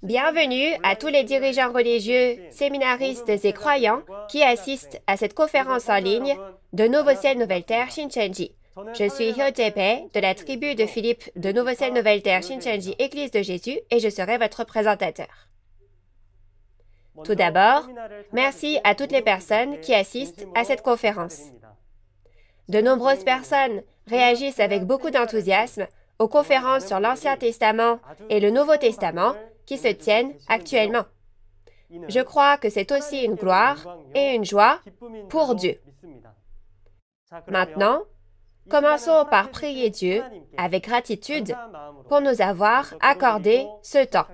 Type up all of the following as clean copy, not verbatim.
Bienvenue à tous les dirigeants religieux, séminaristes et croyants qui assistent à cette conférence en ligne de Nouveau Ciel Nouvelle Terre Shincheonji. Je suis Hyo Jae-bae de la tribu de Philippe de Nouveau Ciel Nouvelle Terre Shincheonji Église de Jésus et je serai votre présentateur. Tout d'abord, merci à toutes les personnes qui assistent à cette conférence. De nombreuses personnes réagissent avec beaucoup d'enthousiasme aux conférences sur l'Ancien Testament et le Nouveau Testament qui se tiennent actuellement. Je crois que c'est aussi une gloire et une joie pour Dieu. Maintenant, commençons par prier Dieu avec gratitude pour nous avoir accordé ce temps.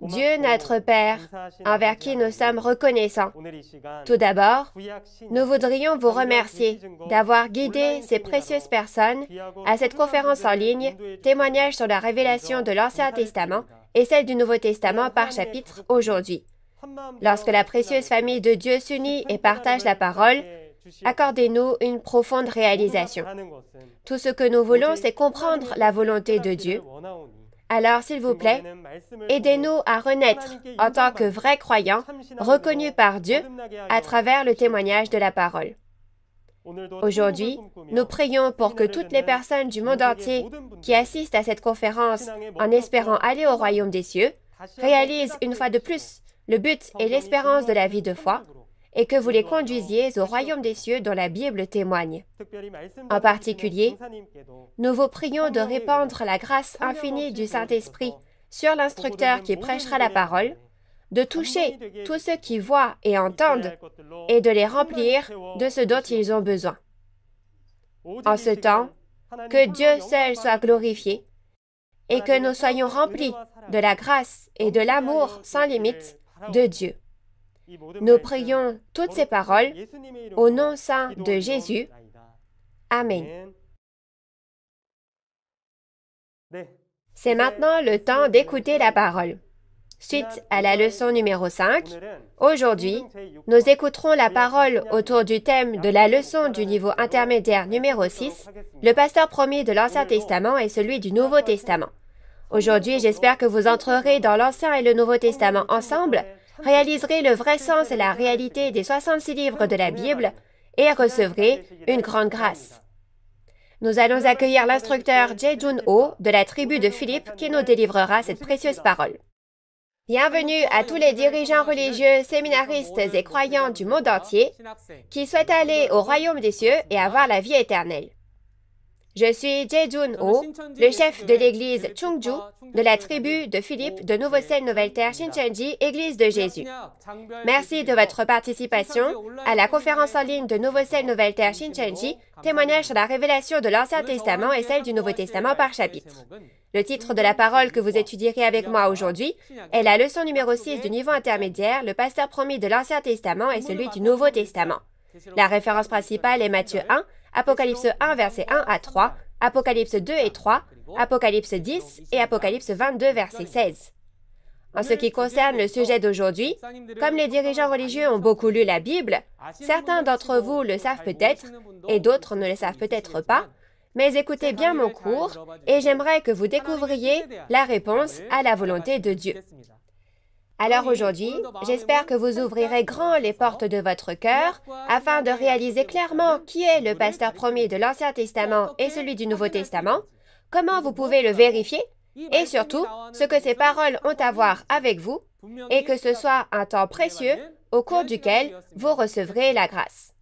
Dieu notre Père, envers qui nous sommes reconnaissants. Tout d'abord, nous voudrions vous remercier d'avoir guidé ces précieuses personnes à cette conférence en ligne, témoignage sur la révélation de l'Ancien Testament et celle du Nouveau Testament par chapitre aujourd'hui. Lorsque la précieuse famille de Dieu s'unit et partage la parole, accordez-nous une profonde réalisation. Tout ce que nous voulons, c'est comprendre la volonté de Dieu. Alors, s'il vous plaît, aidez-nous à renaître en tant que vrais croyants, reconnus par Dieu à travers le témoignage de la parole. Aujourd'hui, nous prions pour que toutes les personnes du monde entier qui assistent à cette conférence en espérant aller au royaume des cieux réalisent une fois de plus le but et l'espérance de la vie de foi et que vous les conduisiez au royaume des cieux dont la Bible témoigne. En particulier, nous vous prions de répandre la grâce infinie du Saint-Esprit sur l'instructeur qui prêchera la parole, de toucher tous ceux qui voient et entendent et de les remplir de ce dont ils ont besoin. En ce temps, que Dieu seul soit glorifié et que nous soyons remplis de la grâce et de l'amour sans limite de Dieu. Nous prions toutes ces paroles au nom saint de Jésus. Amen. C'est maintenant le temps d'écouter la parole. Suite à la leçon numéro 5, aujourd'hui, nous écouterons la parole autour du thème de la leçon du niveau intermédiaire numéro 6, le pasteur promis de l'Ancien Testament et celui du Nouveau Testament. Aujourd'hui, j'espère que vous entrerez dans l'Ancien et le Nouveau Testament ensemble, réaliserez le vrai sens et la réalité des 66 livres de la Bible et recevrez une grande grâce. Nous allons accueillir l'instructeur Jae-jun-ho de la tribu de Philippe qui nous délivrera cette précieuse parole. Bienvenue à tous les dirigeants religieux, séminaristes et croyants du monde entier qui souhaitent aller au royaume des cieux et avoir la vie éternelle. Je suis Jae-jun-ho, le chef de l'église Chungju de la tribu de Philippe de Nouveau Ciel Nouvelle Terre Shincheonji Église de Jésus. Merci de votre participation à la conférence en ligne de Nouveau Ciel Nouvelle Terre Shincheonji, témoignage sur la révélation de l'Ancien Testament et celle du Nouveau Testament par chapitre. Le titre de la parole que vous étudierez avec moi aujourd'hui est la leçon numéro 6 du niveau intermédiaire, le pasteur promis de l'Ancien Testament et celui du Nouveau Testament. La référence principale est Matthieu 1, Apocalypse 1, versets 1 à 3, Apocalypse 2 et 3, Apocalypse 10 et Apocalypse 22, verset 16. En ce qui concerne le sujet d'aujourd'hui, comme les dirigeants religieux ont beaucoup lu la Bible, certains d'entre vous le savent peut-être et d'autres ne le savent peut-être pas, mais écoutez bien mon cours et j'aimerais que vous découvriez la réponse à la volonté de Dieu. Alors aujourd'hui, j'espère que vous ouvrirez grand les portes de votre cœur afin de réaliser clairement qui est le pasteur promis de l'Ancien Testament et celui du Nouveau Testament, comment vous pouvez le vérifier et surtout ce que ces paroles ont à voir avec vous et que ce soit un temps précieux au cours duquel vous recevrez la grâce.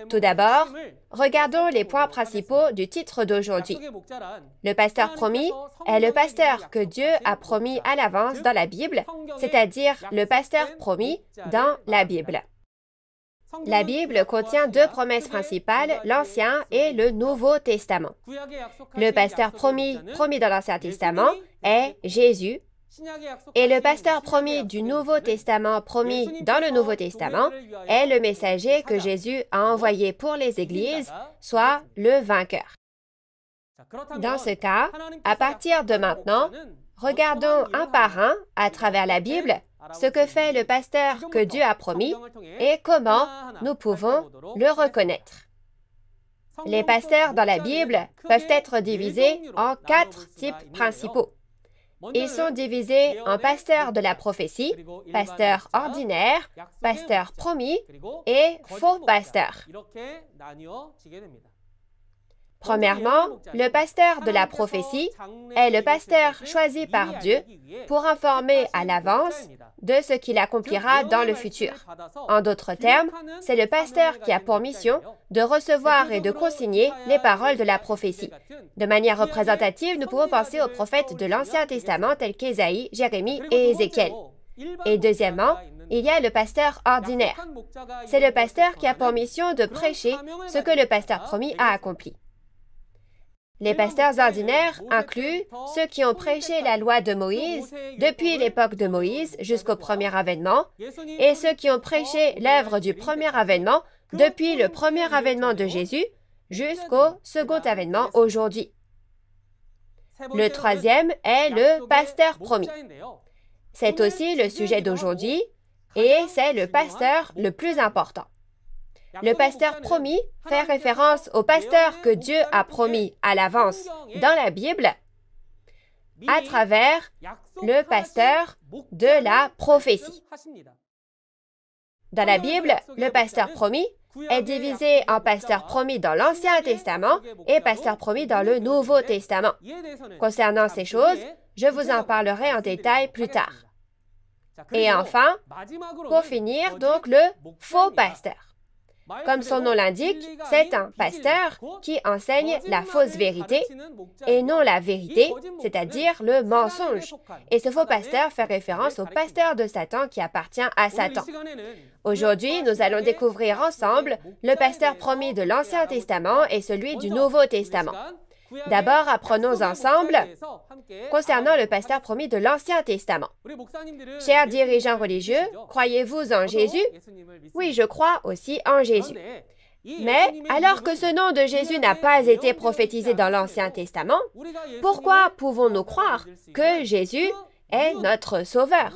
Tout d'abord, regardons les points principaux du titre d'aujourd'hui. Le pasteur promis est le pasteur que Dieu a promis à l'avance dans la Bible, c'est-à-dire le pasteur promis dans la Bible. La Bible contient deux promesses principales, l'Ancien et le Nouveau Testament. Le pasteur promis dans l'Ancien Testament est Jésus, et le pasteur promis du Nouveau Testament promis dans le Nouveau Testament est le messager que Jésus a envoyé pour les églises, soit le vainqueur. Dans ce cas, à partir de maintenant, regardons un par un, à travers la Bible, ce que fait le pasteur que Dieu a promis et comment nous pouvons le reconnaître. Les pasteurs dans la Bible peuvent être divisés en 4 types principaux. Ils sont divisés en pasteurs de la prophétie, pasteurs ordinaires, pasteurs promis et faux pasteurs. Premièrement, le pasteur de la prophétie est le pasteur choisi par Dieu pour informer à l'avance de ce qu'il accomplira dans le futur. En d'autres termes, c'est le pasteur qui a pour mission de recevoir et de consigner les paroles de la prophétie. De manière représentative, nous pouvons penser aux prophètes de l'Ancien Testament tels qu'Ésaïe, Jérémie et Ézéchiel. Et deuxièmement, il y a le pasteur ordinaire. C'est le pasteur qui a pour mission de prêcher ce que le pasteur promis a accompli. Les pasteurs ordinaires incluent ceux qui ont prêché la loi de Moïse depuis l'époque de Moïse jusqu'au premier avènement et ceux qui ont prêché l'œuvre du premier avènement depuis le premier avènement de Jésus jusqu'au second avènement aujourd'hui. Le troisième est le pasteur promis. C'est aussi le sujet d'aujourd'hui et c'est le pasteur le plus important. Le pasteur promis fait référence au pasteur que Dieu a promis à l'avance dans la Bible à travers le pasteur de la prophétie. Dans la Bible, le pasteur promis est divisé en pasteur promis dans l'Ancien Testament et pasteur promis dans le Nouveau Testament. Concernant ces choses, je vous en parlerai en détail plus tard. Et enfin, pour finir, donc le faux pasteur. Comme son nom l'indique, c'est un pasteur qui enseigne la fausse vérité et non la vérité, c'est-à-dire le mensonge. Et ce faux pasteur fait référence au pasteur de Satan qui appartient à Satan. Aujourd'hui, nous allons découvrir ensemble le pasteur promis de l'Ancien Testament et celui du Nouveau Testament. D'abord, apprenons ensemble concernant le pasteur promis de l'Ancien Testament. Chers dirigeants religieux, croyez-vous en Jésus? Oui, je crois aussi en Jésus. Mais, alors que ce nom de Jésus n'a pas été prophétisé dans l'Ancien Testament, pourquoi pouvons-nous croire que Jésus est notre Sauveur?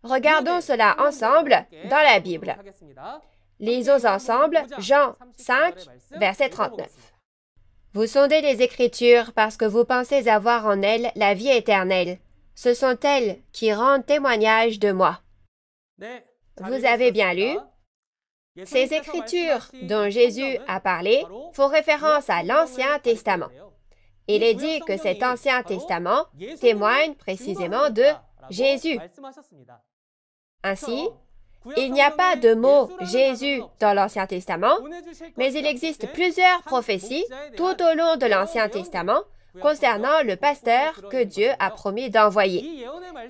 Regardons cela ensemble dans la Bible. Lisons ensemble Jean 5, verset 39. Vous sondez les Écritures parce que vous pensez avoir en elles la vie éternelle. Ce sont elles qui rendent témoignage de moi. Vous avez bien lu? Ces Écritures dont Jésus a parlé font référence à l'Ancien Testament. Il est dit que cet Ancien Testament témoigne précisément de Jésus. Ainsi, il n'y a pas de mot « Jésus » dans l'Ancien Testament, mais il existe plusieurs prophéties tout au long de l'Ancien Testament concernant le pasteur que Dieu a promis d'envoyer.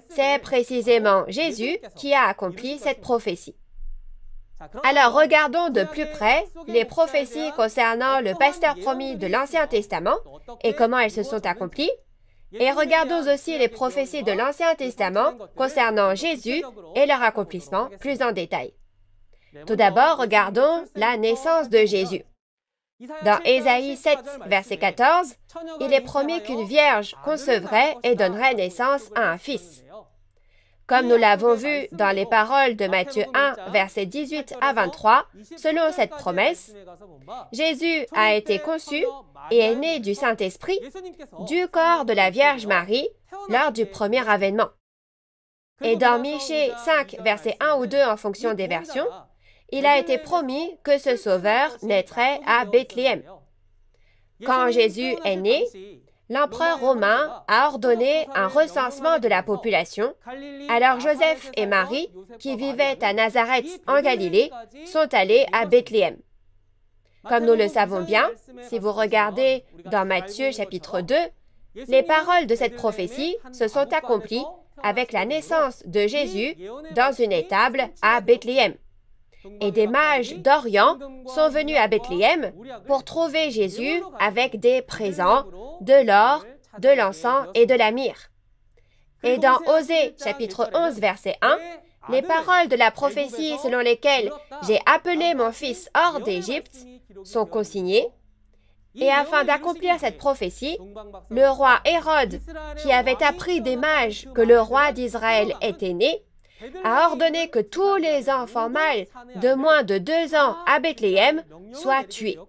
C'est précisément Jésus qui a accompli cette prophétie. Alors, regardons de plus près les prophéties concernant le pasteur promis de l'Ancien Testament et comment elles se sont accomplies. Et regardons aussi les prophéties de l'Ancien Testament concernant Jésus et leur accomplissement plus en détail. Tout d'abord, regardons la naissance de Jésus. Dans Ésaïe 7, verset 14, il est promis qu'une vierge concevrait et donnerait naissance à un fils. Comme nous l'avons vu dans les paroles de Matthieu 1, versets 18 à 23, selon cette promesse, Jésus a été conçu et est né du Saint-Esprit, du corps de la Vierge Marie, lors du premier avènement. Et dans Michée 5, versets 1 ou 2 en fonction des versions, il a été promis que ce Sauveur naîtrait à Bethléem. Quand Jésus est né, l'empereur romain a ordonné un recensement de la population, alors Joseph et Marie, qui vivaient à Nazareth en Galilée, sont allés à Bethléem. Comme nous le savons bien, si vous regardez dans Matthieu chapitre 2, les paroles de cette prophétie se sont accomplies avec la naissance de Jésus dans une étable à Bethléem. Et des mages d'Orient sont venus à Bethléem pour trouver Jésus avec des présents, de l'or, de l'encens et de la myrrhe. Et dans Osée, chapitre 11, verset 1, les paroles de la prophétie selon lesquelles « J'ai appelé mon fils hors d'Égypte » sont consignées. Et afin d'accomplir cette prophétie, le roi Hérode, qui avait appris des mages que le roi d'Israël était né, a ordonné que tous les enfants mâles de moins de 2 ans à Bethléem soient tués.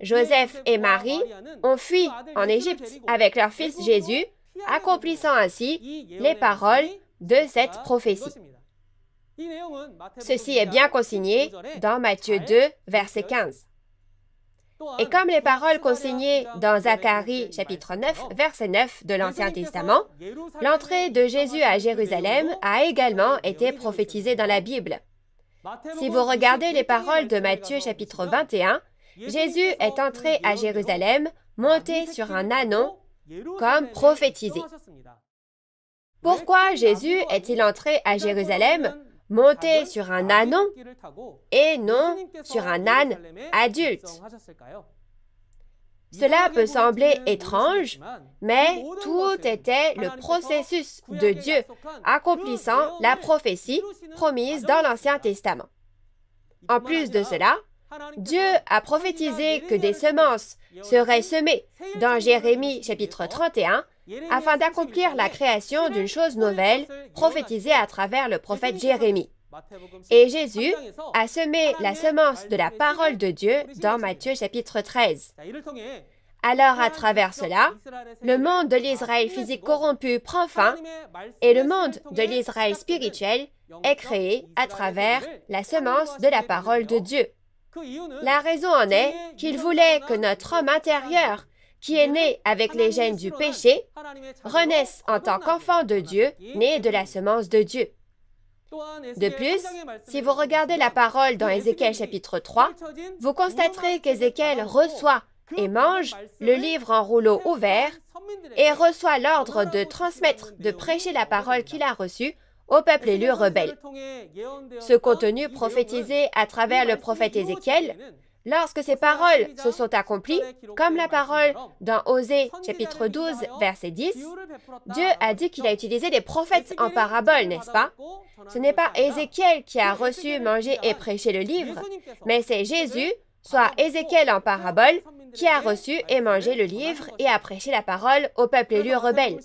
Joseph et Marie ont fui en Égypte avec leur fils Jésus, accomplissant ainsi les paroles de cette prophétie. Ceci est bien consigné dans Matthieu 2, verset 15. Et comme les paroles consignées dans Zacharie chapitre 9, verset 9 de l'Ancien Testament, l'entrée de Jésus à Jérusalem a également été prophétisée dans la Bible. Si vous regardez les paroles de Matthieu chapitre 21, Jésus est entré à Jérusalem monté sur un ânon comme prophétisé. Pourquoi Jésus est-il entré à Jérusalem monté sur un ânon et non sur un âne adulte? Cela peut sembler étrange, mais tout était le processus de Dieu accomplissant la prophétie promise dans l'Ancien Testament. En plus de cela, Dieu a prophétisé que des semences seraient semées dans Jérémie chapitre 31 afin d'accomplir la création d'une chose nouvelle prophétisée à travers le prophète Jérémie. Et Jésus a semé la semence de la parole de Dieu dans Matthieu chapitre 13. Alors, à travers cela, le monde de l'Israël physique corrompu prend fin et le monde de l'Israël spirituel est créé à travers la semence de la parole de Dieu. La raison en est qu'il voulait que notre homme intérieur, qui est né avec les gènes du péché, renaisse en tant qu'enfant de Dieu, né de la semence de Dieu. De plus, si vous regardez la parole dans Ézéchiel chapitre 3, vous constaterez qu'Ézéchiel reçoit et mange le livre en rouleau ouvert et reçoit l'ordre de transmettre, de prêcher la parole qu'il a reçue au peuple élu rebelle. Ce contenu prophétisé à travers le prophète Ézéchiel, lorsque ces paroles se sont accomplies, comme la parole dans Osée chapitre 12, verset 10, Dieu a dit qu'il a utilisé des prophètes en parabole, n'est-ce pas? Ce n'est pas Ézéchiel qui a reçu, mangé et prêché le livre, mais c'est Jésus, soit Ézéchiel en parabole, qui a reçu et mangé le livre et a prêché la parole au peuple élu rebelle.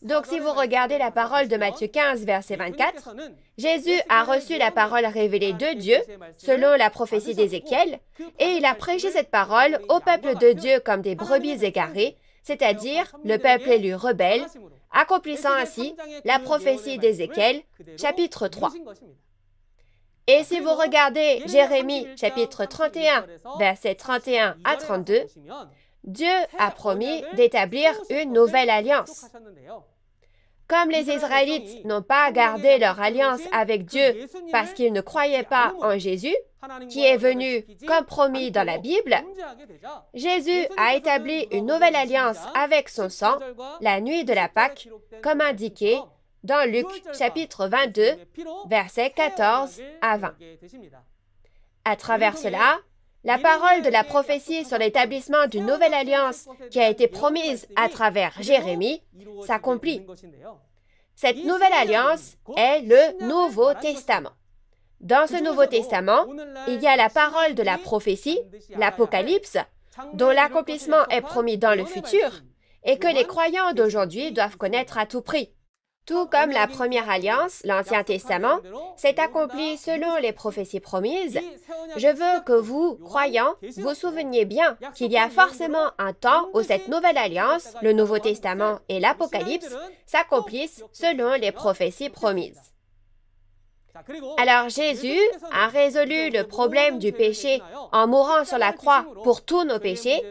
Donc si vous regardez la parole de Matthieu 15, verset 24, Jésus a reçu la parole révélée de Dieu, selon la prophétie d'Ézéchiel, et il a prêché cette parole au peuple de Dieu comme des brebis égarées, c'est-à-dire le peuple élu rebelle, accomplissant ainsi la prophétie d'Ézéchiel, chapitre 3. Et si vous regardez Jérémie chapitre 31, versets 31 à 32, Dieu a promis d'établir une nouvelle alliance. Comme les Israélites n'ont pas gardé leur alliance avec Dieu parce qu'ils ne croyaient pas en Jésus, qui est venu comme promis dans la Bible, Jésus a établi une nouvelle alliance avec son sang la nuit de la Pâque, comme indiqué dans Luc chapitre 22, versets 14 à 20. À travers cela, la parole de la prophétie sur l'établissement d'une nouvelle alliance qui a été promise à travers Jérémie s'accomplit. Cette nouvelle alliance est le Nouveau Testament. Dans ce Nouveau Testament, il y a la parole de la prophétie, l'Apocalypse, dont l'accomplissement est promis dans le futur et que les croyants d'aujourd'hui doivent connaître à tout prix. Tout comme la première alliance, l'Ancien Testament, s'est accompli selon les prophéties promises, je veux que vous, croyants, vous souveniez bien qu'il y a forcément un temps où cette nouvelle alliance, le Nouveau Testament et l'Apocalypse, s'accomplissent selon les prophéties promises. Alors Jésus a résolu le problème du péché en mourant sur la croix pour tous nos péchés,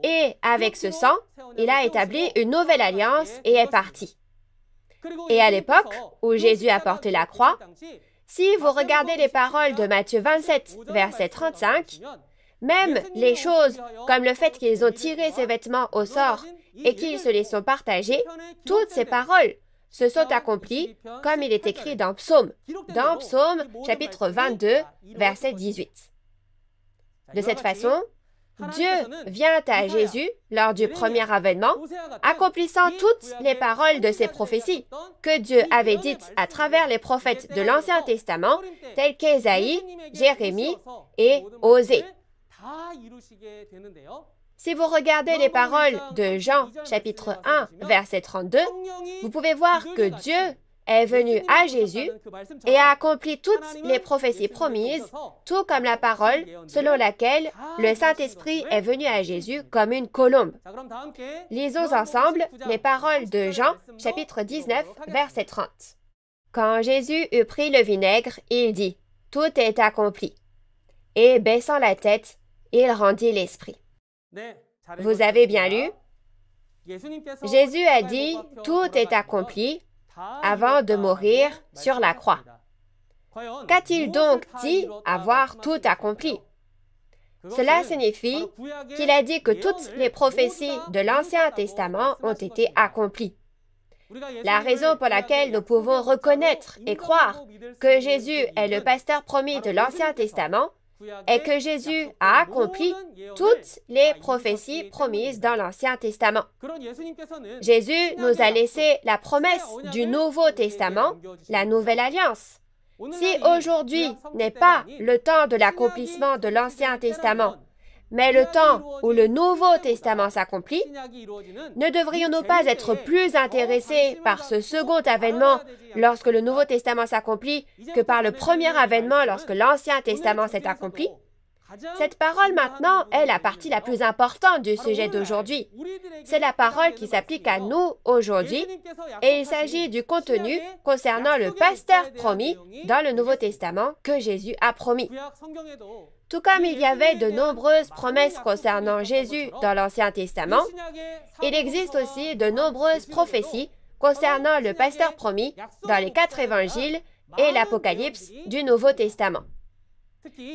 et avec ce sang, il a établi une nouvelle alliance et est parti. Et à l'époque où Jésus a porté la croix, si vous regardez les paroles de Matthieu 27, verset 35, même les choses comme le fait qu'ils ont tiré ses vêtements au sort et qu'ils se les sont partagés, toutes ces paroles se sont accomplies comme il est écrit dans Psaume chapitre 22, verset 18. De cette façon, Dieu vient à Jésus lors du premier avènement, accomplissant toutes les paroles de ses prophéties que Dieu avait dites à travers les prophètes de l'Ancien Testament, tels qu'Ésaïe, Jérémie et Osée. Si vous regardez les paroles de Jean, chapitre 1, verset 32, vous pouvez voir que Dieu est venu à Jésus et a accompli toutes les prophéties promises, tout comme la parole selon laquelle le Saint-Esprit est venu à Jésus comme une colombe. Lisons ensemble les paroles de Jean, chapitre 19, verset 30. Quand Jésus eut pris le vinaigre, il dit, « Tout est accompli. » Et baissant la tête, il rendit l'esprit. Vous avez bien lu? Jésus a dit « Tout est accompli » avant de mourir sur la croix. Qu'a-t-il donc dit avoir tout accompli? Cela signifie qu'il a dit que toutes les prophéties de l'Ancien Testament ont été accomplies. La raison pour laquelle nous pouvons reconnaître et croire que Jésus est le pasteur promis de l'Ancien Testament est que Jésus a accompli toutes les prophéties promises dans l'Ancien Testament. Jésus nous a laissé la promesse du Nouveau Testament, la Nouvelle Alliance. Si aujourd'hui n'est pas le temps de l'accomplissement de l'Ancien Testament, mais le temps où le Nouveau Testament s'accomplit, ne devrions-nous pas être plus intéressés par ce second avènement lorsque le Nouveau Testament s'accomplit que par le premier avènement lorsque l'Ancien Testament s'est accompli? Cette parole maintenant est la partie la plus importante du sujet d'aujourd'hui. C'est la parole qui s'applique à nous aujourd'hui et il s'agit du contenu concernant le pasteur promis dans le Nouveau Testament que Jésus a promis. Tout comme il y avait de nombreuses promesses concernant Jésus dans l'Ancien Testament, il existe aussi de nombreuses prophéties concernant le pasteur promis dans les 4 évangiles et l'Apocalypse du Nouveau Testament.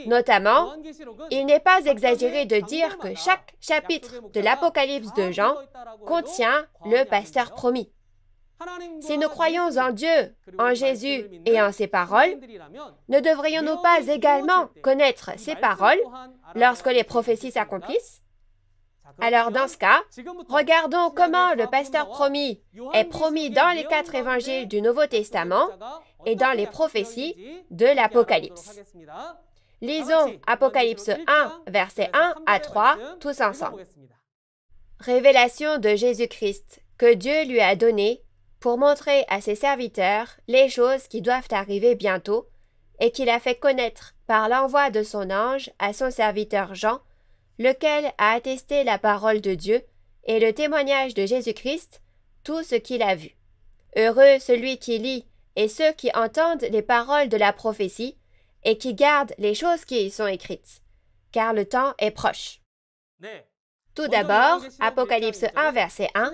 Notamment, il n'est pas exagéré de dire que chaque chapitre de l'Apocalypse de Jean contient le pasteur promis. Si nous croyons en Dieu, en Jésus et en ses paroles, ne devrions-nous pas également connaître ses paroles lorsque les prophéties s'accomplissent? Alors dans ce cas, regardons comment le pasteur promis est promis dans les 4 évangiles du Nouveau Testament et dans les prophéties de l'Apocalypse. Lisons Apocalypse 1, versets 1 à 3, tous ensemble. Révélation de Jésus-Christ que Dieu lui a donnée pour montrer à ses serviteurs les choses qui doivent arriver bientôt et qu'il a fait connaître par l'envoi de son ange à son serviteur Jean, lequel a attesté la parole de Dieu et le témoignage de Jésus-Christ, tout ce qu'il a vu. Heureux celui qui lit et ceux qui entendent les paroles de la prophétie et qui gardent les choses qui y sont écrites, car le temps est proche. Tout d'abord, Apocalypse 1, verset 1,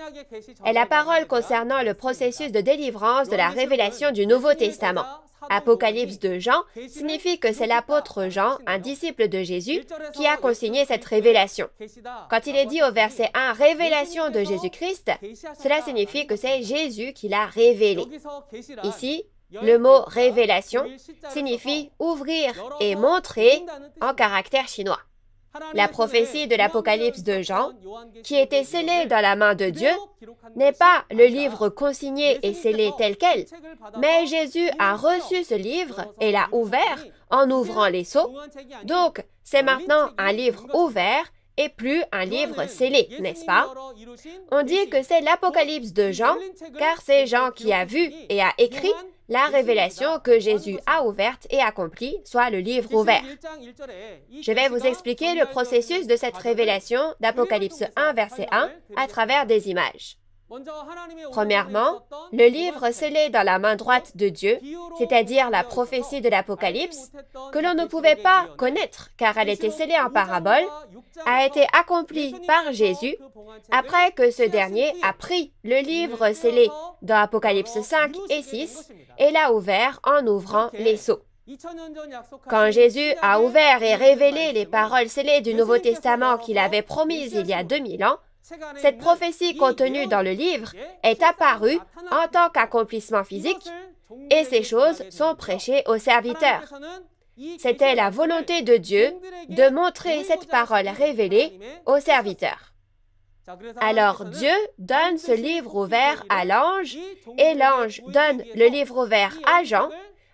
est la parole concernant le processus de délivrance de la révélation du Nouveau Testament. Apocalypse de Jean signifie que c'est l'apôtre Jean, un disciple de Jésus, qui a consigné cette révélation. Quand il est dit au verset 1 « Révélation de Jésus-Christ », cela signifie que c'est Jésus qui l'a révélé. Ici, le mot « révélation » signifie « ouvrir » et « montrer » en caractère chinois. La prophétie de l'Apocalypse de Jean, qui était scellée dans la main de Dieu, n'est pas le livre consigné et scellé tel quel, mais Jésus a reçu ce livre et l'a ouvert en ouvrant les sceaux. Donc, c'est maintenant un livre ouvert et plus un livre scellé, n'est-ce pas? On dit que c'est l'Apocalypse de Jean, car c'est Jean qui a vu et a écrit la révélation que Jésus a ouverte et accomplie, soit le livre ouvert. Je vais vous expliquer le processus de cette révélation d'Apocalypse 1, verset 1, à travers des images. Premièrement, le livre scellé dans la main droite de Dieu, c'est-à-dire la prophétie de l'Apocalypse, que l'on ne pouvait pas connaître car elle était scellée en parabole, a été accompli par Jésus après que ce dernier a pris le livre scellé dans Apocalypse 5 et 6 et l'a ouvert en ouvrant les sceaux. Quand Jésus a ouvert et révélé les paroles scellées du Nouveau Testament qu'il avait promises il y a 2000 ans, cette prophétie contenue dans le livre est apparue en tant qu'accomplissement physique et ces choses sont prêchées aux serviteurs. C'était la volonté de Dieu de montrer cette parole révélée aux serviteurs. Alors Dieu donne ce livre ouvert à l'ange et l'ange donne le livre ouvert à Jean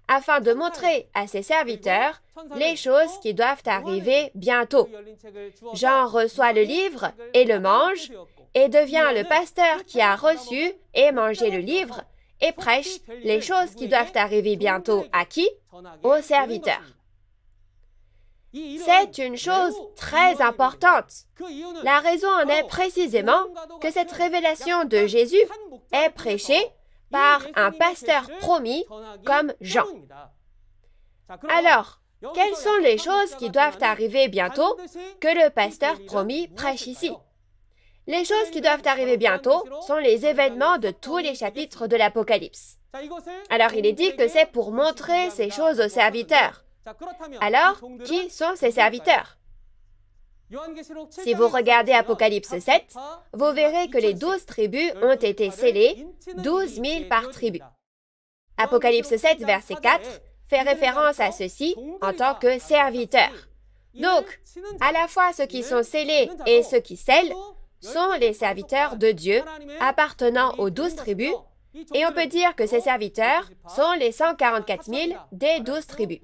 afin de montrer à ses serviteurs les choses qui doivent arriver bientôt. Jean reçoit le livre et le mange et devient le pasteur qui a reçu et mangé le livre et prêche les choses qui doivent arriver bientôt à qui? Aux serviteurs. C'est une chose très importante. La raison en est précisément que cette révélation de Jésus est prêchée par un pasteur promis comme Jean. Alors, quelles sont les choses qui doivent arriver bientôt que le pasteur promis prêche ici? Les choses qui doivent arriver bientôt sont les événements de tous les chapitres de l'Apocalypse. Alors, il est dit que c'est pour montrer ces choses aux serviteurs. Alors, qui sont ces serviteurs? Si vous regardez Apocalypse 7, vous verrez que les 12 tribus ont été scellées, 12 000 par tribu. Apocalypse 7, verset 4, fait référence à ceux-ci en tant que serviteurs. Donc, à la fois ceux qui sont scellés et ceux qui scellent sont les serviteurs de Dieu appartenant aux 12 tribus, et on peut dire que ces serviteurs sont les 144 000 des 12 tribus.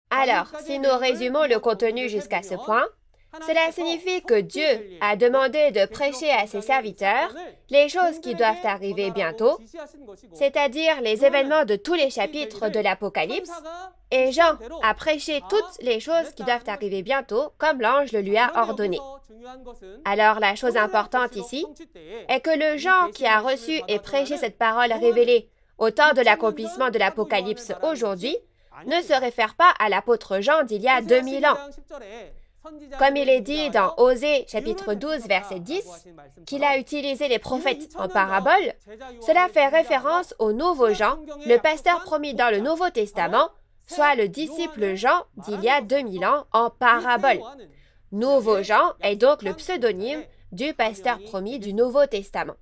Alors, si nous résumons le contenu jusqu'à ce point, cela signifie que Dieu a demandé de prêcher à ses serviteurs les choses qui doivent arriver bientôt, c'est-à-dire les événements de tous les chapitres de l'Apocalypse, et Jean a prêché toutes les choses qui doivent arriver bientôt comme l'ange le lui a ordonné. Alors, la chose importante ici est que le Jean qui a reçu et prêché cette parole révélée au temps de l'accomplissement de l'Apocalypse aujourd'hui ne se réfère pas à l'apôtre Jean d'il y a 2000 ans. Comme il est dit dans Osée chapitre 12 verset 10, qu'il a utilisé les prophètes en parabole, cela fait référence au nouveau Jean, le pasteur promis dans le Nouveau Testament, soit le disciple Jean d'il y a 2000 ans en parabole. Nouveau Jean est donc le pseudonyme du pasteur promis du Nouveau Testament.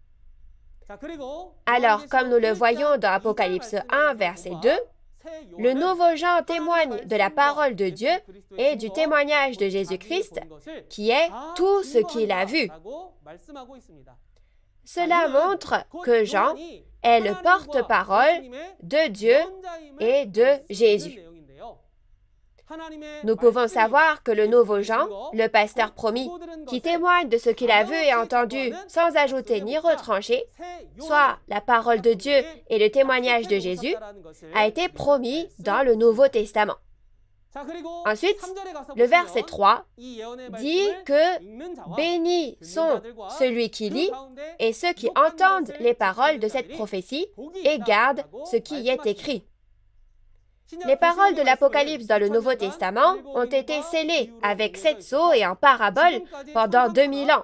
Alors, comme nous le voyons dans Apocalypse 1 verset 2, le nouveau Jean témoigne de la parole de Dieu et du témoignage de Jésus-Christ, qui est tout ce qu'il a vu. Cela montre que Jean est le porte-parole de Dieu et de Jésus. Nous pouvons savoir que le nouveau Jean, le pasteur promis, qui témoigne de ce qu'il a vu et entendu sans ajouter ni retrancher, soit la parole de Dieu et le témoignage de Jésus, a été promis dans le Nouveau Testament. Ensuite, le verset 3 dit que « Bénis sont celui qui lit et ceux qui entendent les paroles de cette prophétie et gardent ce qui y est écrit. » Les paroles de l'Apocalypse dans le Nouveau Testament ont été scellées avec 7 sceaux et en parabole pendant 2000 ans.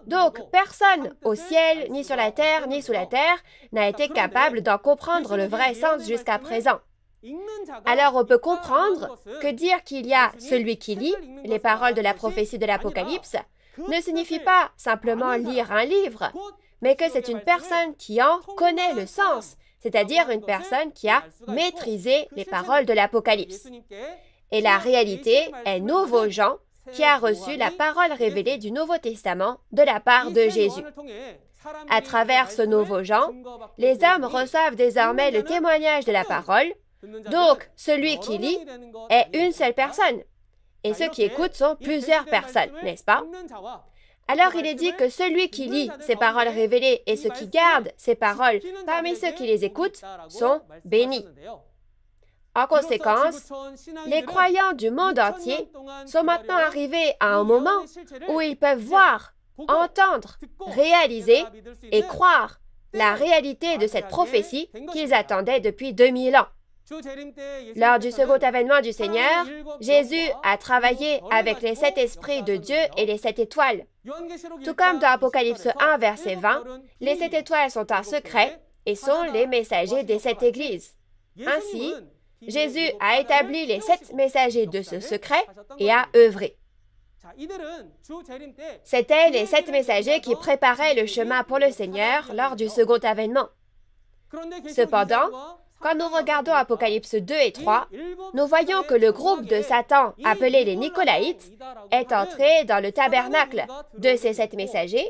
Donc, personne au ciel, ni sur la terre, ni sous la terre, n'a été capable d'en comprendre le vrai sens jusqu'à présent. Alors, on peut comprendre que dire qu'il y a celui qui lit les paroles de la prophétie de l'Apocalypse ne signifie pas simplement lire un livre, mais que c'est une personne qui en connaît le sens, c'est-à-dire une personne qui a maîtrisé les paroles de l'Apocalypse. Et la réalité est nouveau Jean, qui a reçu la parole révélée du Nouveau Testament de la part de Jésus. À travers ce nouveau Jean, les hommes reçoivent désormais le témoignage de la parole, donc celui qui lit est une seule personne, et ceux qui écoutent sont plusieurs personnes, n'est-ce pas? Alors il est dit que celui qui lit ces paroles révélées et ceux qui gardent ces paroles parmi ceux qui les écoutent sont bénis. En conséquence, les croyants du monde entier sont maintenant arrivés à un moment où ils peuvent voir, entendre, réaliser et croire la réalité de cette prophétie qu'ils attendaient depuis 2000 ans. Lors du second avènement du Seigneur, Jésus a travaillé avec les 7 esprits de Dieu et les 7 étoiles. Tout comme dans Apocalypse 1, verset 20, les 7 étoiles sont un secret et sont les messagers des 7 églises. Ainsi, Jésus a établi les 7 messagers de ce secret et a œuvré. C'étaient les 7 messagers qui préparaient le chemin pour le Seigneur lors du second avènement. Cependant, quand nous regardons Apocalypse 2 et 3, nous voyons que le groupe de Satan, appelé les Nicolaïtes, est entré dans le tabernacle de ces 7 messagers,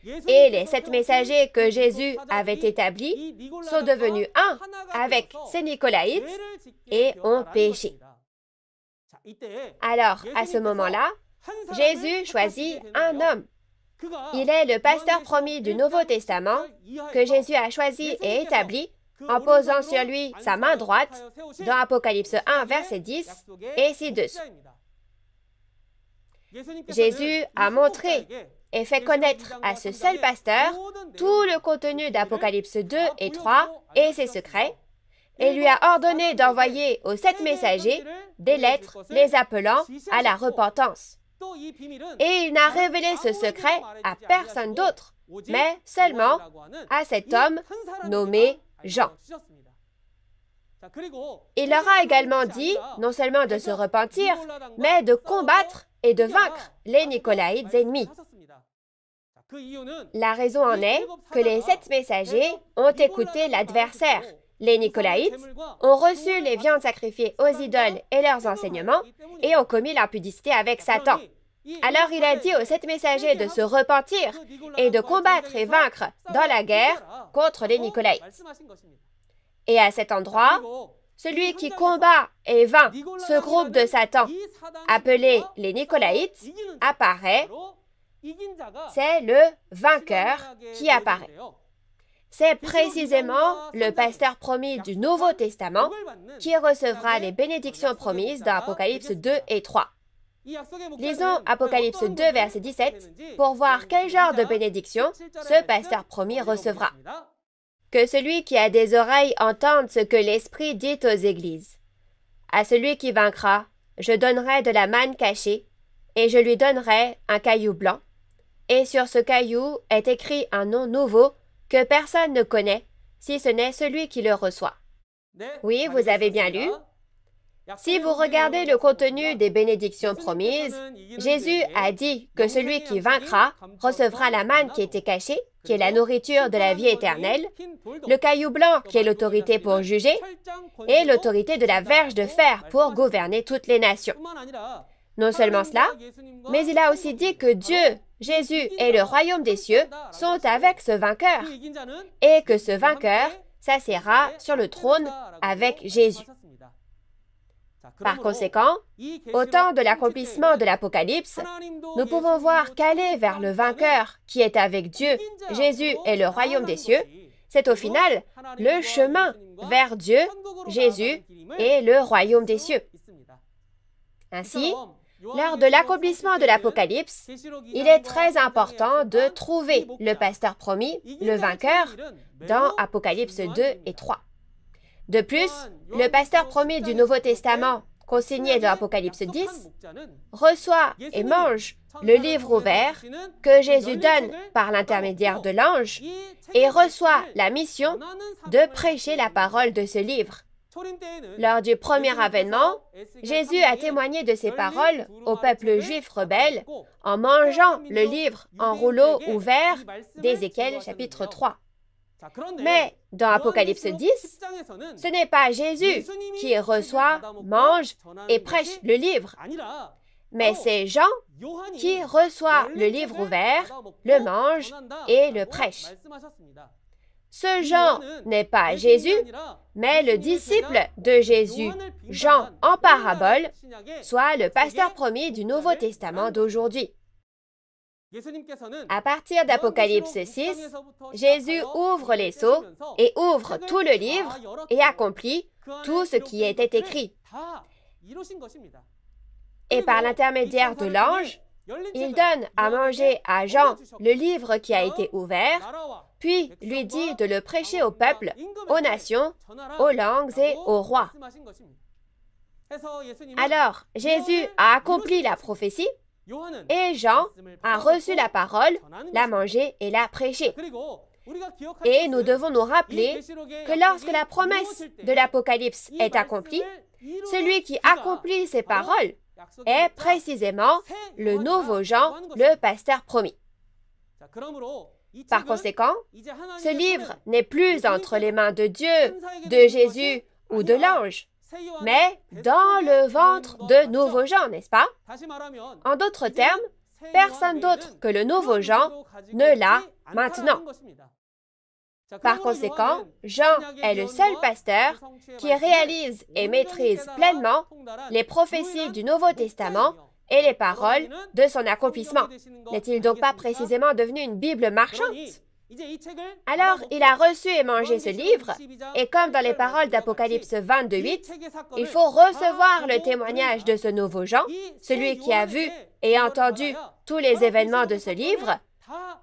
et les 7 messagers que Jésus avait établis sont devenus un avec ces Nicolaïtes et ont péché. Alors, à ce moment-là, Jésus choisit un homme. Il est le pasteur promis du Nouveau Testament que Jésus a choisi et établi en posant sur lui sa main droite dans Apocalypse 1, verset 10 et ci-dessus. Jésus a montré et fait connaître à ce seul pasteur tout le contenu d'Apocalypse 2 et 3 et ses secrets, et lui a ordonné d'envoyer aux 7 messagers des lettres les appelant à la repentance. Et il n'a révélé ce secret à personne d'autre, mais seulement à cet homme nommé Jean. Il leur a également dit non seulement de se repentir, mais de combattre et de vaincre les Nicolaïtes ennemis. La raison en est que les 7 messagers ont écouté l'adversaire. Les Nicolaïtes ont reçu les viandes sacrifiées aux idoles et leurs enseignements et ont commis l'impudicité avec Satan. Alors il a dit aux 7 messagers de se repentir et de combattre et vaincre dans la guerre contre les Nicolaïtes. Et à cet endroit, celui qui combat et vainc ce groupe de Satan, appelé les Nicolaïtes, apparaît. C'est le vainqueur qui apparaît. C'est précisément le pasteur promis du Nouveau Testament qui recevra les bénédictions promises dans Apocalypse 2 et 3. Lisons Apocalypse 2, verset 17, pour voir quel genre de bénédiction ce pasteur promis recevra. Que celui qui a des oreilles entende ce que l'Esprit dit aux églises. À celui qui vaincra, je donnerai de la manne cachée, et je lui donnerai un caillou blanc, et sur ce caillou est écrit un nom nouveau que personne ne connaît, si ce n'est celui qui le reçoit. Oui, vous avez bien lu. Si vous regardez le contenu des bénédictions promises, Jésus a dit que celui qui vaincra recevra la manne qui était cachée, qui est la nourriture de la vie éternelle, le caillou blanc qui est l'autorité pour juger, et l'autorité de la verge de fer pour gouverner toutes les nations. Non seulement cela, mais il a aussi dit que Dieu, Jésus et le royaume des cieux sont avec ce vainqueur, et que ce vainqueur s'assiera sur le trône avec Jésus. Par conséquent, au temps de l'accomplissement de l'Apocalypse, nous pouvons voir qu'aller vers le vainqueur qui est avec Dieu, Jésus et le royaume des cieux, c'est au final le chemin vers Dieu, Jésus et le royaume des cieux. Ainsi, lors de l'accomplissement de l'Apocalypse, il est très important de trouver le pasteur promis, le vainqueur, dans Apocalypse 2 et 3. De plus, le pasteur promis du Nouveau Testament, consigné dans Apocalypse 10, reçoit et mange le livre ouvert que Jésus donne par l'intermédiaire de l'ange et reçoit la mission de prêcher la parole de ce livre. Lors du premier avènement, Jésus a témoigné de ses paroles au peuple juif rebelle en mangeant le livre en rouleau ouvert d'Ézéchiel chapitre 3. Mais dans Apocalypse 10, ce n'est pas Jésus qui reçoit, mange et prêche le livre, mais c'est Jean qui reçoit le livre ouvert, le mange et le prêche. Ce Jean n'est pas Jésus, mais le disciple de Jésus, Jean en parabole, soit le pasteur promis du Nouveau Testament d'aujourd'hui. À partir d'Apocalypse 6, Jésus ouvre les sceaux et ouvre tout le livre et accomplit tout ce qui était écrit. Et par l'intermédiaire de l'ange, il donne à manger à Jean le livre qui a été ouvert, puis lui dit de le prêcher au peuple, aux nations, aux langues et aux rois. Alors, Jésus a accompli la prophétie, et Jean a reçu la parole, l'a mangée et l'a prêchée. Et nous devons nous rappeler que lorsque la promesse de l'Apocalypse est accomplie, celui qui accomplit ces paroles est précisément le nouveau Jean, le pasteur promis. Par conséquent, ce livre n'est plus entre les mains de Dieu, de Jésus ou de l'ange, mais dans le ventre de nouveau Jean, n'est-ce pas? En d'autres termes, personne d'autre que le nouveau Jean ne l'a maintenant. Par conséquent, Jean est le seul pasteur qui réalise et maîtrise pleinement les prophéties du Nouveau Testament et les paroles de son accomplissement. N'est-il donc pas précisément devenu une Bible marchande? Alors, il a reçu et mangé ce livre, et comme dans les paroles d'Apocalypse 22:8, il faut recevoir le témoignage de ce nouveau Jean, celui qui a vu et entendu tous les événements de ce livre,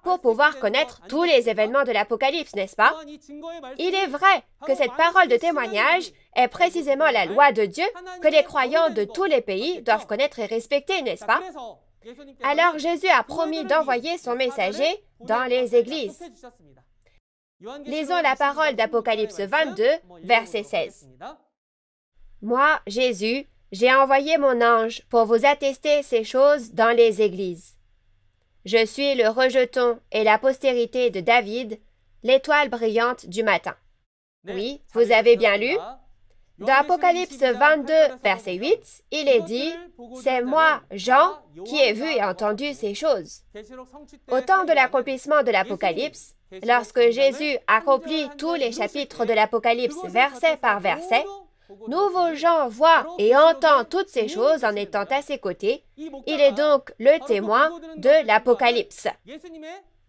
pour pouvoir connaître tous les événements de l'Apocalypse, n'est-ce pas? Il est vrai que cette parole de témoignage est précisément la loi de Dieu que les croyants de tous les pays doivent connaître et respecter, n'est-ce pas? Alors Jésus a promis d'envoyer son messager dans les églises. Lisons la parole d'Apocalypse 22, verset 16. « Moi, Jésus, j'ai envoyé mon ange pour vous attester ces choses dans les églises. Je suis le rejeton et la postérité de David, l'étoile brillante du matin. » Oui, vous avez bien lu. Dans Apocalypse 22, verset 8, il est dit « C'est moi, Jean, qui ai vu et entendu ces choses. » Au temps de l'accomplissement de l'Apocalypse, lorsque Jésus accomplit tous les chapitres de l'Apocalypse verset par verset, nouveau Jean voit et entend toutes ces choses en étant à ses côtés. Il est donc le témoin de l'Apocalypse.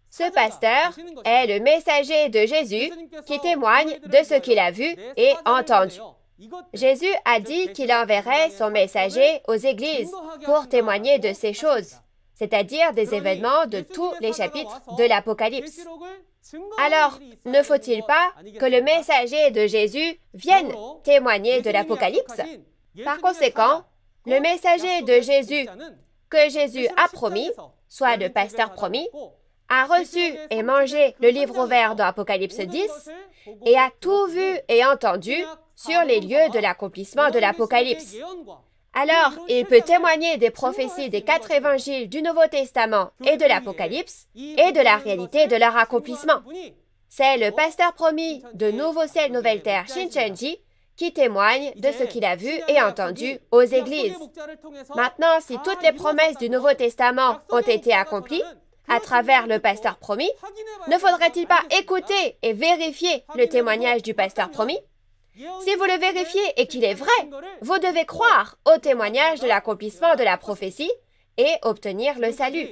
Ce pasteur est le messager de Jésus qui témoigne de ce qu'il a vu et entendu. Jésus a dit qu'il enverrait son messager aux églises pour témoigner de ces choses, c'est-à-dire des événements de tous les chapitres de l'Apocalypse. Alors, ne faut-il pas que le messager de Jésus vienne témoigner de l'Apocalypse? Par conséquent, le messager de Jésus que Jésus a promis, soit le pasteur promis, a reçu et mangé le livre ouvert dans Apocalypse 10 et a tout vu et entendu sur les lieux de l'accomplissement de l'Apocalypse. Alors, il peut témoigner des prophéties des 4 évangiles du Nouveau Testament et de l'Apocalypse et de la réalité de leur accomplissement. C'est le pasteur promis de Nouveau Ciel, Nouvelle Terre, Shincheonji, qui témoigne de ce qu'il a vu et entendu aux églises. Maintenant, si toutes les promesses du Nouveau Testament ont été accomplies à travers le pasteur promis, ne faudrait-il pas écouter et vérifier le témoignage du pasteur promis? Si vous le vérifiez et qu'il est vrai, vous devez croire au témoignage de l'accomplissement de la prophétie et obtenir le salut.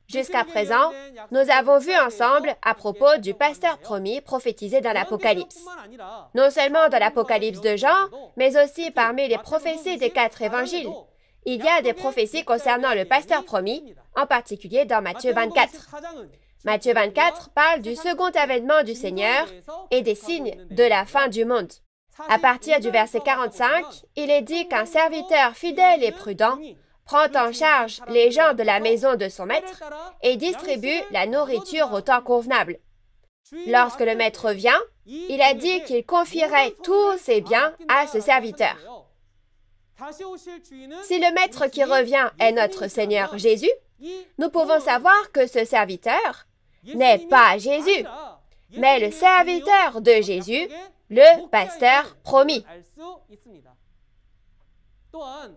Jusqu'à présent, nous avons vu ensemble à propos du pasteur promis prophétisé dans l'Apocalypse. Non seulement dans l'Apocalypse de Jean, mais aussi parmi les prophéties des 4 évangiles. Il y a des prophéties concernant le pasteur promis, en particulier dans Matthieu 24. Matthieu 24 parle du second avènement du Seigneur et des signes de la fin du monde. À partir du verset 45, il est dit qu'un serviteur fidèle et prudent prend en charge les gens de la maison de son maître et distribue la nourriture au temps convenable. Lorsque le maître vient, il a dit qu'il confierait tous ses biens à ce serviteur. Si le maître qui revient est notre Seigneur Jésus, nous pouvons savoir que ce serviteur n'est pas Jésus, mais le serviteur de Jésus, le pasteur promis.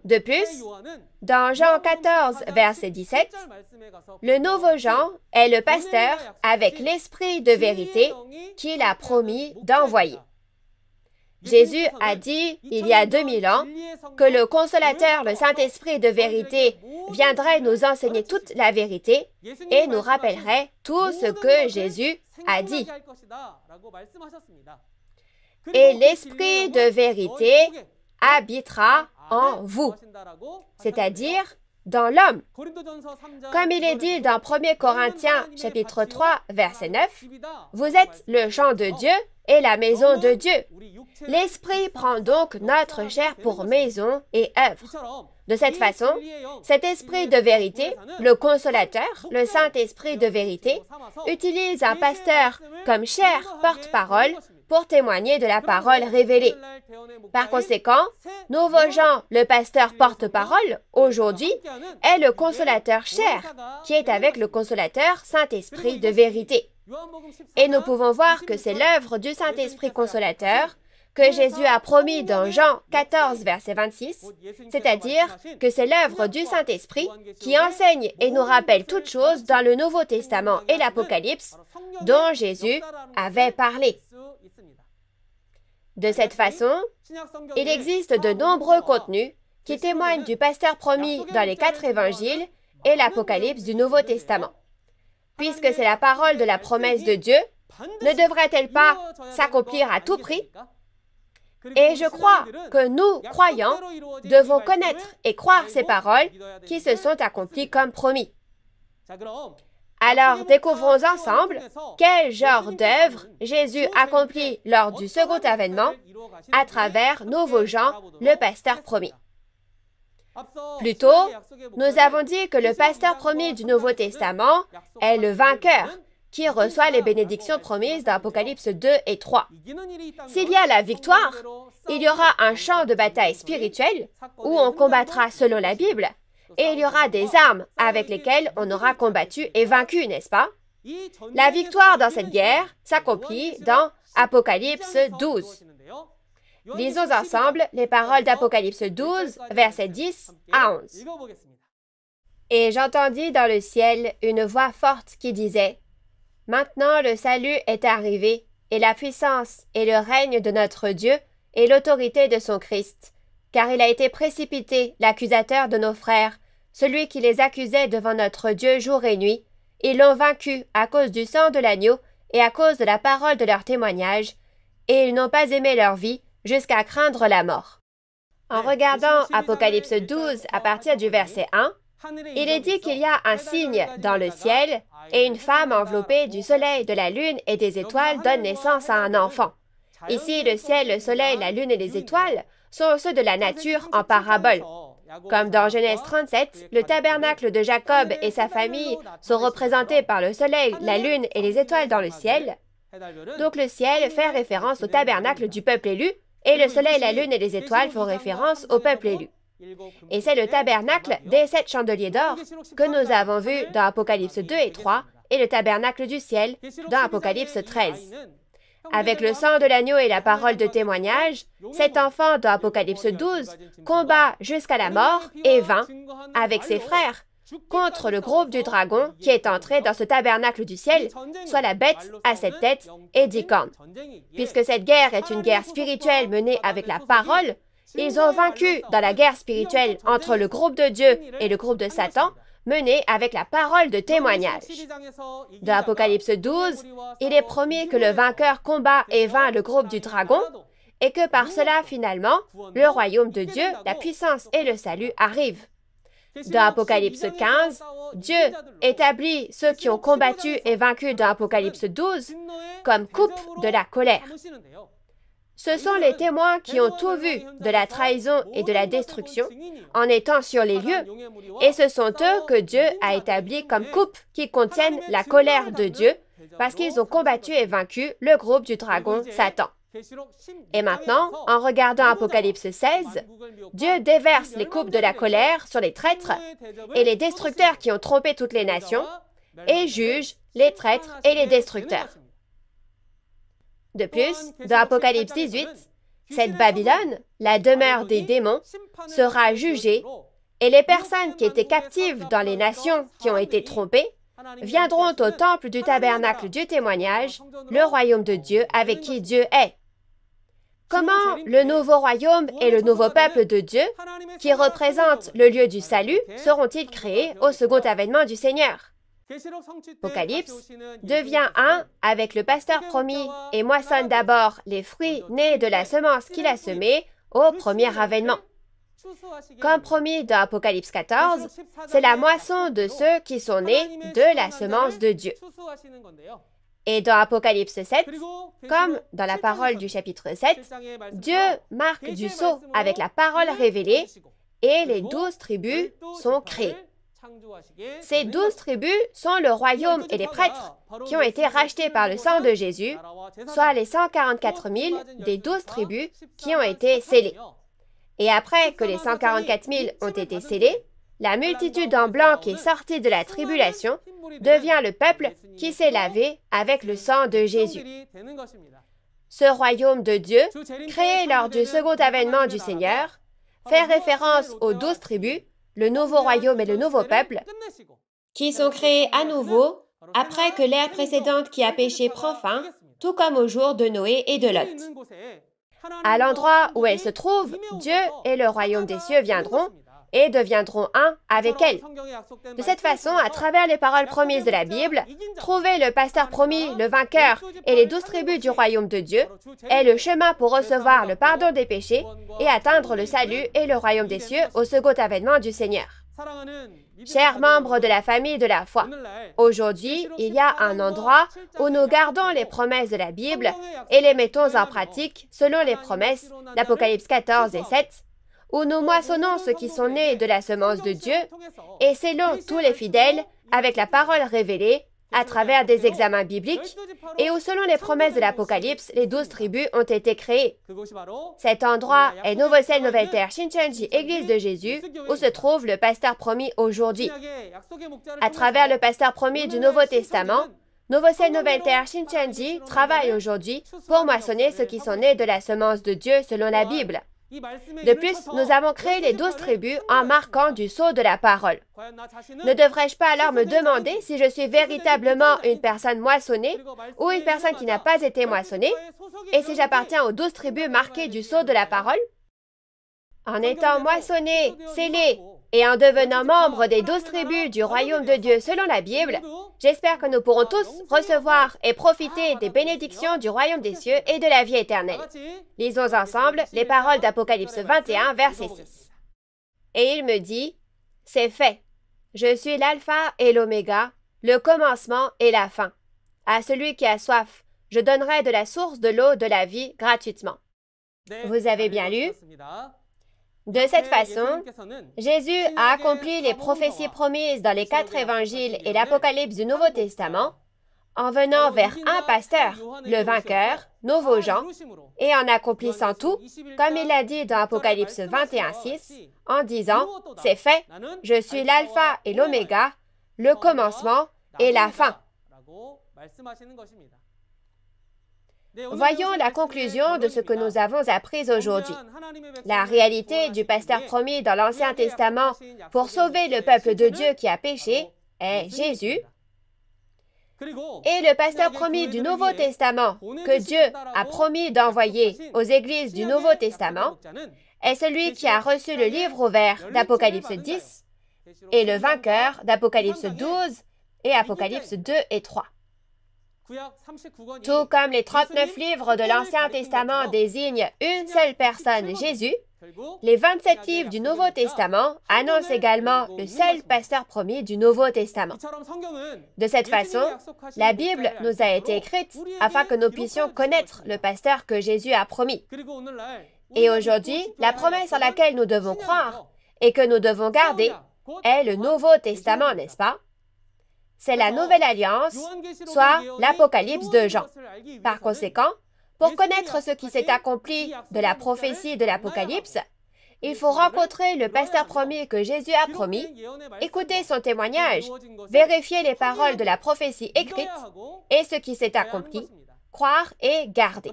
De plus, dans Jean 14, verset 17, le nouveau Jean est le pasteur avec l'esprit de vérité qu'il a promis d'envoyer. Jésus a dit, il y a 2000 ans, que le Consolateur, le Saint-Esprit de vérité, viendrait nous enseigner toute la vérité et nous rappellerait tout ce que Jésus a dit. Et l'Esprit de vérité habitera en vous, c'est-à-dire dans l'homme. Comme il est dit dans 1 Corinthiens chapitre 3, verset 9, « Vous êtes le champ de Dieu et la maison de Dieu. L'Esprit prend donc notre chair pour maison et œuvre. » De cette façon, cet esprit de vérité, le consolateur, le Saint-Esprit de vérité, utilise un pasteur comme cher porte-parole pour témoigner de la parole révélée. Par conséquent, Nouveau Jean, le pasteur porte-parole, aujourd'hui, est le consolateur cher, qui est avec le consolateur Saint-Esprit de vérité. Et nous pouvons voir que c'est l'œuvre du Saint-Esprit consolateur que Jésus a promis dans Jean 14, verset 26, c'est-à-dire que c'est l'œuvre du Saint-Esprit qui enseigne et nous rappelle toutes choses dans le Nouveau Testament et l'Apocalypse dont Jésus avait parlé. De cette façon, il existe de nombreux contenus qui témoigne du pasteur promis dans les 4 évangiles et l'Apocalypse du Nouveau Testament. Puisque c'est la parole de la promesse de Dieu, ne devrait-elle pas s'accomplir à tout prix? Et je crois que nous, croyants, devons connaître et croire ces paroles qui se sont accomplies comme promis. Alors, découvrons ensemble quel genre d'œuvre Jésus accomplit lors du second avènement à travers Nouveau Jean, le pasteur promis. Plus tôt, nous avons dit que le pasteur promis du Nouveau Testament est le vainqueur qui reçoit les bénédictions promises dans Apocalypse 2 et 3. S'il y a la victoire, il y aura un champ de bataille spirituel où on combattra selon la Bible, et il y aura des armes avec lesquelles on aura combattu et vaincu, n'est-ce pas? La victoire dans cette guerre s'accomplit dans Apocalypse 12. Lisons ensemble les paroles d'Apocalypse 12, versets 10 à 11. « Et j'entendis dans le ciel une voix forte qui disait, « Maintenant le salut est arrivé, et la puissance et le règne de notre Dieu et l'autorité de son Christ, car il a été précipité, l'accusateur de nos frères, celui qui les accusait devant notre Dieu jour et nuit. Ils l'ont vaincu à cause du sang de l'agneau et à cause de la parole de leur témoignage, et ils n'ont pas aimé leur vie jusqu'à craindre la mort. » En regardant Apocalypse 12 à partir du verset 1, il est dit qu'il y a un signe dans le ciel et une femme enveloppée du soleil, de la lune et des étoiles donne naissance à un enfant. Ici, le ciel, le soleil, la lune et les étoiles sont ceux de la nature en parabole. Comme dans Genèse 37, le tabernacle de Jacob et sa famille sont représentés par le soleil, la lune et les étoiles dans le ciel. Donc le ciel fait référence au tabernacle du peuple élu et le soleil, la lune et les étoiles font référence au peuple élu. Et c'est le tabernacle des 7 chandeliers d'or que nous avons vu dans Apocalypse 2 et 3 et le tabernacle du ciel dans Apocalypse 13. Avec le sang de l'agneau et la parole de témoignage, cet enfant dans Apocalypse 12 combat jusqu'à la mort et vainc avec ses frères contre le groupe du dragon qui est entré dans ce tabernacle du ciel, soit la bête à 7 têtes et 10 cornes. Puisque cette guerre est une guerre spirituelle menée avec la parole, ils ont vaincu dans la guerre spirituelle entre le groupe de Dieu et le groupe de Satan, menée avec la parole de témoignage. Dans Apocalypse 12, il est promis que le vainqueur combat et vainc le groupe du dragon, et que par cela, finalement, le royaume de Dieu, la puissance et le salut arrivent. Dans Apocalypse 15, Dieu établit ceux qui ont combattu et vaincu dans Apocalypse 12 comme coupe de la colère. Ce sont les témoins qui ont tout vu de la trahison et de la destruction en étant sur les lieux, et ce sont eux que Dieu a établis comme coupe qui contiennent la colère de Dieu parce qu'ils ont combattu et vaincu le groupe du dragon Satan. Et maintenant, en regardant Apocalypse 16, Dieu déverse les coupes de la colère sur les traîtres et les destructeurs qui ont trompé toutes les nations et juge les traîtres et les destructeurs. De plus, dans Apocalypse 18, cette Babylone, la demeure des démons, sera jugée et les personnes qui étaient captives dans les nations qui ont été trompées viendront au temple du tabernacle du témoignage, le royaume de Dieu avec qui Dieu est. Comment le nouveau royaume et le nouveau peuple de Dieu, qui représentent le lieu du salut, seront-ils créés au second avènement du Seigneur? Apocalypse devient un avec le pasteur promis et moissonne d'abord les fruits nés de la semence qu'il a semée au premier avènement. Comme promis dans Apocalypse 14, c'est la moisson de ceux qui sont nés de la semence de Dieu. Et dans Apocalypse 7, comme dans la parole du chapitre 7, Dieu marque du sceau avec la parole révélée et les 12 tribus sont créées. Ces 12 tribus sont le royaume et les prêtres qui ont été rachetés par le sang de Jésus, soit les 144 000 des 12 tribus qui ont été scellés. Et après que les 144 000 ont été scellés, la multitude en blanc qui est sortie de la tribulation devient le peuple qui s'est lavé avec le sang de Jésus. Ce royaume de Dieu, créé lors du second avènement du Seigneur, fait référence aux 12 tribus, le nouveau royaume et le nouveau peuple, qui sont créés à nouveau après que l'ère précédente qui a péché prend fin, tout comme au jour de Noé et de Lot. À l'endroit où elle se trouve, Dieu et le royaume des cieux viendront et deviendront un avec elle. De cette façon, à travers les paroles promises de la Bible, trouver le pasteur promis, le vainqueur et les 12 tribus du royaume de Dieu est le chemin pour recevoir le pardon des péchés et atteindre le salut et le royaume des cieux au second avènement du Seigneur. Chers membres de la famille de la foi, aujourd'hui, il y a un endroit où nous gardons les promesses de la Bible et les mettons en pratique selon les promesses d'Apocalypse 14 et 7, où nous moissonnons ceux qui sont nés de la semence de Dieu et scellons tous les fidèles avec la parole révélée à travers des examens bibliques et où, selon les promesses de l'Apocalypse, les 12 tribus ont été créées. Cet endroit est Nouveau Ciel, Nouvelle Terre, Shincheonji, Église de Jésus, où se trouve le pasteur promis aujourd'hui. À travers le pasteur promis du Nouveau Testament, Nouveau Ciel, Nouvelle Terre, Shincheonji travaille aujourd'hui pour moissonner ceux qui sont nés de la semence de Dieu selon la Bible. De plus, nous avons créé les 12 tribus en marquant du sceau de la parole. Ne devrais-je pas alors me demander si je suis véritablement une personne moissonnée ou une personne qui n'a pas été moissonnée, et si j'appartiens aux 12 tribus marquées du sceau de la parole? En étant moissonné, scellé, et en devenant membre des 12 tribus du royaume de Dieu selon la Bible, j'espère que nous pourrons tous recevoir et profiter des bénédictions du royaume des cieux et de la vie éternelle. Lisons ensemble les paroles d'Apocalypse 21, verset 6. Et il me dit, « C'est fait. Je suis l'alpha et l'oméga, le commencement et la fin. À celui qui a soif, je donnerai de la source de l'eau de la vie gratuitement. » Vous avez bien lu? De cette façon, Jésus a accompli les prophéties promises dans les 4 évangiles et l'Apocalypse du Nouveau Testament en venant vers un pasteur, le vainqueur, nouveau Jean, et en accomplissant tout, comme il a dit dans Apocalypse 21:6, en disant « C'est fait, je suis l'alpha et l'oméga, le commencement et la fin. » Voyons la conclusion de ce que nous avons appris aujourd'hui. La réalité du pasteur promis dans l'Ancien Testament pour sauver le peuple de Dieu qui a péché est Jésus. Et le pasteur promis du Nouveau Testament que Dieu a promis d'envoyer aux églises du Nouveau Testament est celui qui a reçu le livre ouvert d'Apocalypse 10 et le vainqueur d'Apocalypse 12 et Apocalypse 2 et 3. Tout comme les 39 livres de l'Ancien Testament désignent une seule personne, Jésus, les 27 livres du Nouveau Testament annoncent également le seul pasteur promis du Nouveau Testament. De cette façon, la Bible nous a été écrite afin que nous puissions connaître le pasteur que Jésus a promis. Et aujourd'hui, la promesse en laquelle nous devons croire et que nous devons garder est le Nouveau Testament, n'est-ce pas? C'est la Nouvelle Alliance, soit l'Apocalypse de Jean. Par conséquent, pour connaître ce qui s'est accompli de la prophétie de l'Apocalypse, il faut rencontrer le pasteur promis que Jésus a promis, écouter son témoignage, vérifier les paroles de la prophétie écrite et ce qui s'est accompli, croire et garder.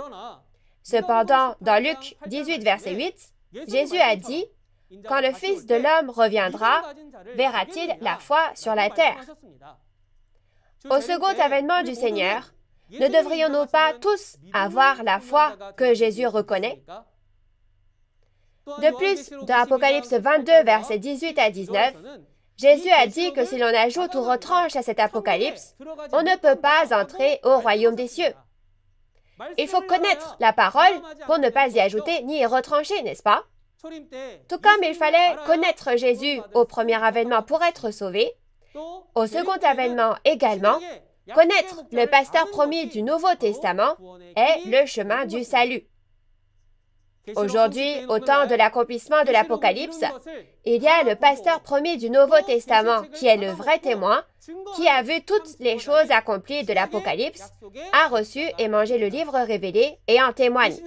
Cependant, dans Luc 18, verset 8, Jésus a dit « Quand le Fils de l'homme reviendra, verra-t-il la foi sur la terre ?» Au second avènement du Seigneur, ne devrions-nous pas tous avoir la foi que Jésus reconnaît? De plus, dans Apocalypse 22, versets 18 à 19, Jésus a dit que si l'on ajoute ou retranche à cet Apocalypse, on ne peut pas entrer au royaume des cieux. Il faut connaître la parole pour ne pas y ajouter ni y retrancher, n'est-ce pas? Tout comme il fallait connaître Jésus au premier avènement pour être sauvé, au second avènement également, connaître le pasteur promis du Nouveau Testament est le chemin du salut. Aujourd'hui, au temps de l'accomplissement de l'Apocalypse, il y a le pasteur promis du Nouveau Testament qui est le vrai témoin, qui a vu toutes les choses accomplies de l'Apocalypse, a reçu et mangé le livre révélé et en témoigne.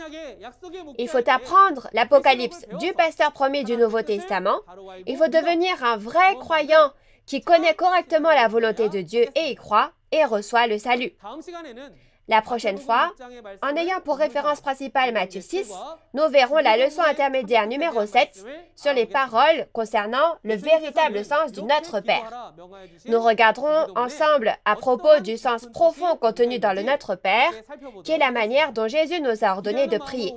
Il faut apprendre l'Apocalypse du pasteur promis du Nouveau Testament. Il faut devenir un vrai croyant qui connaît correctement la volonté de Dieu et y croit et reçoit le salut. La prochaine fois, en ayant pour référence principale Matthieu 6, nous verrons la leçon intermédiaire numéro 7 sur les paroles concernant le véritable sens du Notre Père. Nous regarderons ensemble à propos du sens profond contenu dans le Notre Père, qui est la manière dont Jésus nous a ordonné de prier.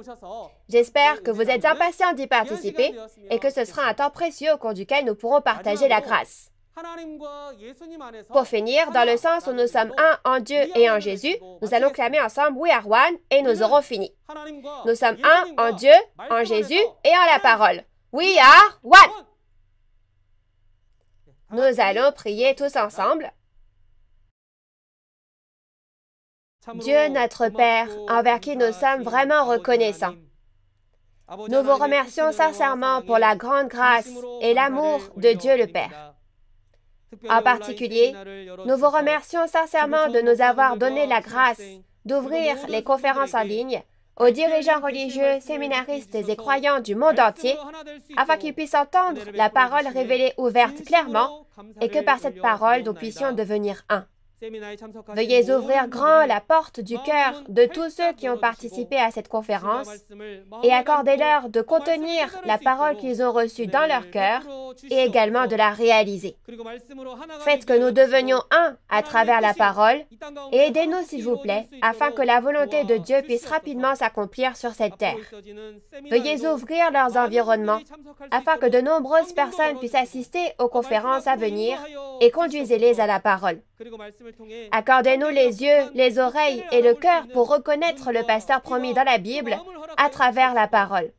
J'espère que vous êtes impatients d'y participer et que ce sera un temps précieux au cours duquel nous pourrons partager la grâce. Pour finir, dans le sens où nous sommes un en Dieu et en Jésus, nous allons clamer ensemble « We are one » et nous aurons fini. Nous sommes un en Dieu, en Jésus et en la parole. We are one. Nous allons prier tous ensemble. Dieu notre Père, envers qui nous sommes vraiment reconnaissants. Nous vous remercions sincèrement pour la grande grâce et l'amour de Dieu le Père. En particulier, nous vous remercions sincèrement de nous avoir donné la grâce d'ouvrir les conférences en ligne aux dirigeants religieux, séminaristes et croyants du monde entier afin qu'ils puissent entendre la parole révélée ouverte clairement et que par cette parole, nous puissions devenir un. Veuillez ouvrir grand la porte du cœur de tous ceux qui ont participé à cette conférence et accordez-leur de contenir la parole qu'ils ont reçue dans leur cœur et également de la réaliser. Faites que nous devenions un à travers la parole et aidez-nous, s'il vous plaît, afin que la volonté de Dieu puisse rapidement s'accomplir sur cette terre. Veuillez ouvrir leurs environnements afin que de nombreuses personnes puissent assister aux conférences à venir et conduisez-les à la parole. Accordez-nous les yeux, les oreilles et le cœur pour reconnaître le pasteur promis dans la Bible à travers la parole.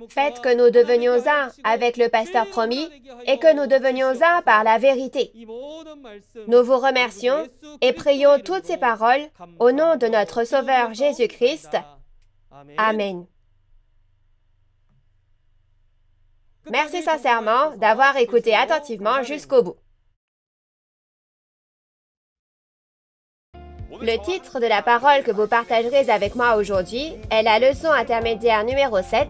Faites que nous devenions un avec le pasteur promis et que nous devenions un par la vérité. Nous vous remercions et prions toutes ces paroles au nom de notre Sauveur Jésus-Christ. Amen. Merci sincèrement d'avoir écouté attentivement jusqu'au bout. Le titre de la parole que vous partagerez avec moi aujourd'hui est la leçon intermédiaire numéro 7,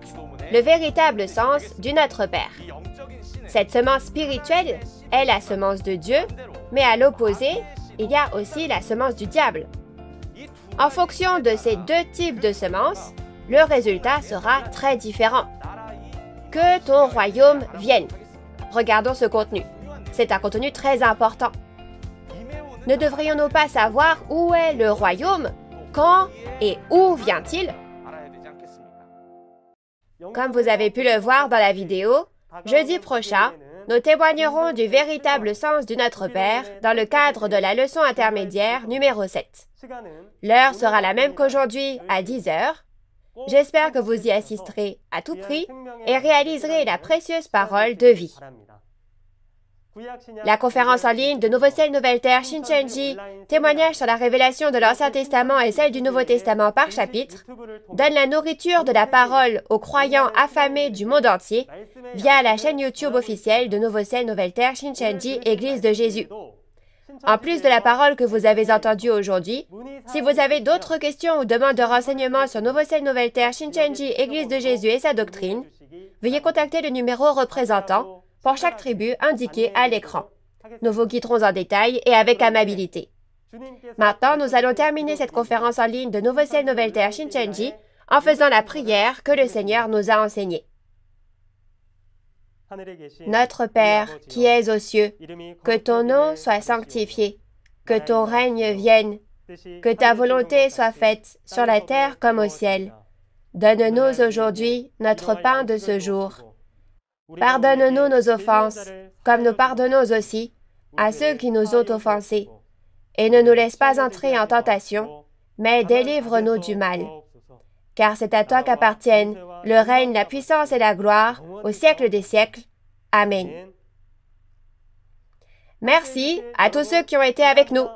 le véritable sens du Notre Père. Cette semence spirituelle est la semence de Dieu, mais à l'opposé, il y a aussi la semence du diable. En fonction de ces deux types de semences, le résultat sera très différent. Que ton royaume vienne. Regardons ce contenu. C'est un contenu très important. Ne devrions-nous pas savoir où est le royaume, quand et où vient-il? Comme vous avez pu le voir dans la vidéo, jeudi prochain, nous témoignerons du véritable sens du Notre Père dans le cadre de la leçon intermédiaire numéro 7. L'heure sera la même qu'aujourd'hui à 10 h. J'espère que vous y assisterez à tout prix et réaliserez la précieuse parole de vie. La conférence en ligne de Nouveau Ciel, Nouvelle Terre, Shincheonji, témoignage sur la révélation de l'Ancien Testament et celle du Nouveau Testament par chapitre, donne la nourriture de la parole aux croyants affamés du monde entier via la chaîne YouTube officielle de Nouveau Ciel, Nouvelle Terre, Shincheonji, Église de Jésus. En plus de la parole que vous avez entendue aujourd'hui, si vous avez d'autres questions ou demandes de renseignements sur Nouveau Ciel, Nouvelle Terre, Shincheonji, Église de Jésus et sa doctrine, veuillez contacter le numéro représentant pour chaque tribu indiquée à l'écran. Nous vous guiderons en détail et avec amabilité. Maintenant, nous allons terminer cette conférence en ligne de Nouveau Ciel, Nouvelle Terre, Shincheonji en faisant la prière que le Seigneur nous a enseignée. Notre Père, qui es aux cieux, que ton nom soit sanctifié, que ton règne vienne, que ta volonté soit faite sur la terre comme au ciel. Donne-nous aujourd'hui notre pain de ce jour. Pardonne-nous nos offenses, comme nous pardonnons aussi à ceux qui nous ont offensés. Et ne nous laisse pas entrer en tentation, mais délivre-nous du mal. Car c'est à toi qu'appartiennent le règne, la puissance et la gloire, au siècle des siècles. Amen. Merci à tous ceux qui ont été avec nous.